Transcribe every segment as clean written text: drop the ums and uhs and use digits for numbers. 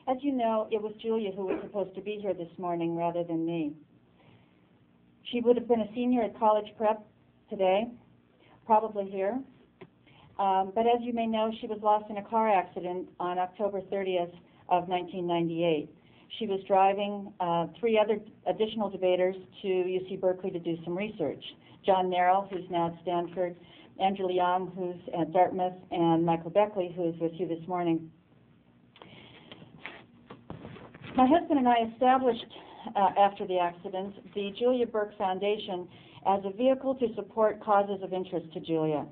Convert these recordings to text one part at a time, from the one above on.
As you know, it was Julia who was supposed to be here this morning rather than me. She would have been a senior at college prep today, probably here. But as you may know, she was lost in a car accident on October 30th of 1998. She was driving 3 other additional debaters to UC Berkeley to do some research. John Merrill, who's now at Stanford, Andrew Leong, who's at Dartmouth, and Michael Beckley, who is with you this morning. My husband and I established, after the accident, the Julia Burke Foundation as a vehicle to support causes of interest to Julia.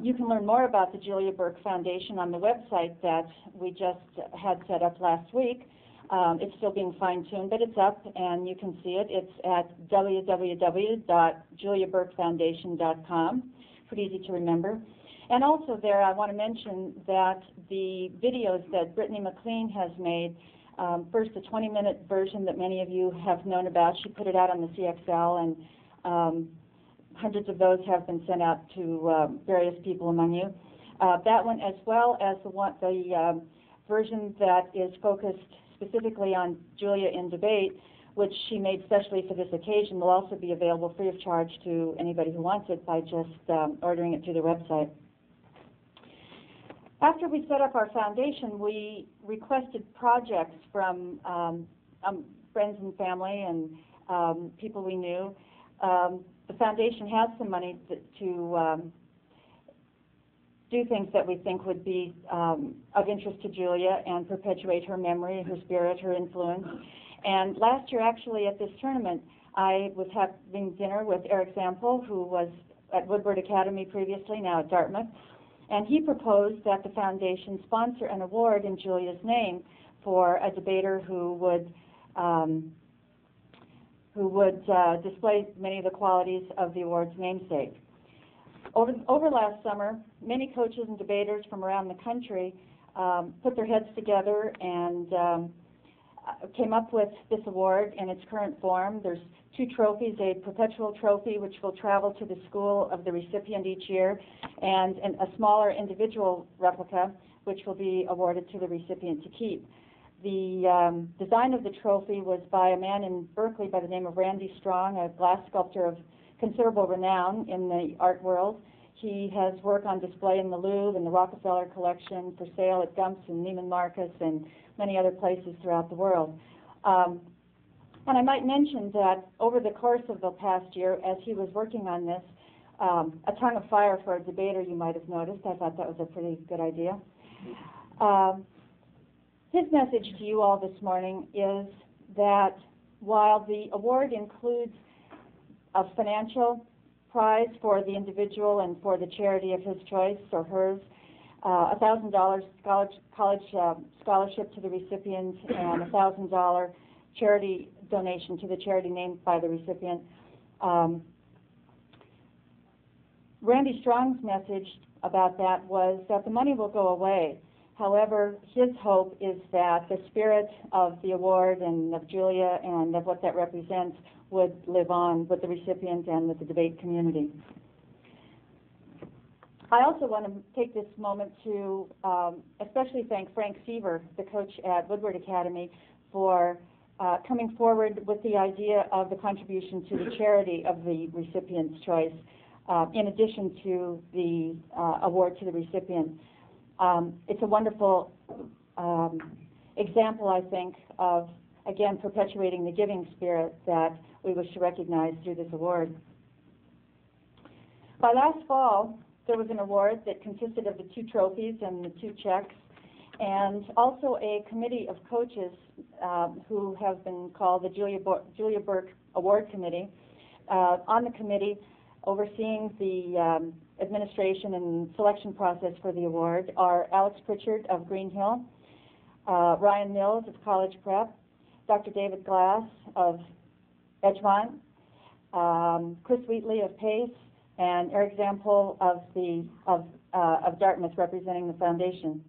You can learn more about the Julia Burke Foundation on the website that we just had set up last week. It's still being fine-tuned, but it's up and you can see it. It's at www.juliaburkefoundation.com. Pretty easy to remember. And also there, I want to mention that the videos that Brittany McLean has made, first a 20-minute version that many of you have known about. She put it out on the CXL, and hundreds of those have been sent out to various people among you. That one, as well as the version that is focused specifically on Julia in debate, which she made specially for this occasion, will also be available free of charge to anybody who wants it by just ordering it through the website. After we set up our foundation, we requested projects from friends and family and people we knew. The foundation has some money to do things that we think would be of interest to Julia and perpetuate her memory, her spirit, her influence. And last year, actually, at this tournament, I was having dinner with Eric Zampel, who was at Woodward Academy previously, now at Dartmouth. And he proposed that the foundation sponsor an award in Julia's name for a debater who would display many of the qualities of the award's namesake. Over last summer, many coaches and debaters from around the country put their heads together and came up with this award in its current form. There's 2 trophies, a perpetual trophy which will travel to the school of the recipient each year, and a smaller individual replica which will be awarded to the recipient to keep. The design of the trophy was by a man in Berkeley by the name of Randy Strong, a glass sculptor of considerable renown in the art world. He has work on display in the Louvre and the Rockefeller Collection, for sale at Gumps and Neiman Marcus and many other places throughout the world. And I might mention that over the course of the past year, as he was working on this, a tongue of fire for a debater, you might have noticed. I thought that was a pretty good idea. His message to you all this morning is that while the award includes a financial prize for the individual and for the charity of his choice or hers, a $1,000 college scholarship to the recipient, and a $1,000 charity donation to the charity named by the recipient. Randy Strong's message about that was that the money will go away. However, his hope is that the spirit of the award and of Julia and of what that represents would live on with the recipient and with the debate community. I also want to take this moment to especially thank Frank Seaver, the coach at Woodward Academy, for coming forward with the idea of the contribution to the charity of the recipient's choice, in addition to the award to the recipient. It's a wonderful example, I think, of, again, perpetuating the giving spirit that we wish to recognize through this award. By last fall, there was an award that consisted of the 2 trophies and the 2 checks, and also a committee of coaches who have been called the Julia Burke Award Committee. On the committee, overseeing the administration and selection process for the award are Alex Pritchard of Green Hill, Ryan Mills of College Prep, Dr. David Glass of Edgemont, Chris Wheatley of Pace, and Eric Zampel of Dartmouth, representing the foundation.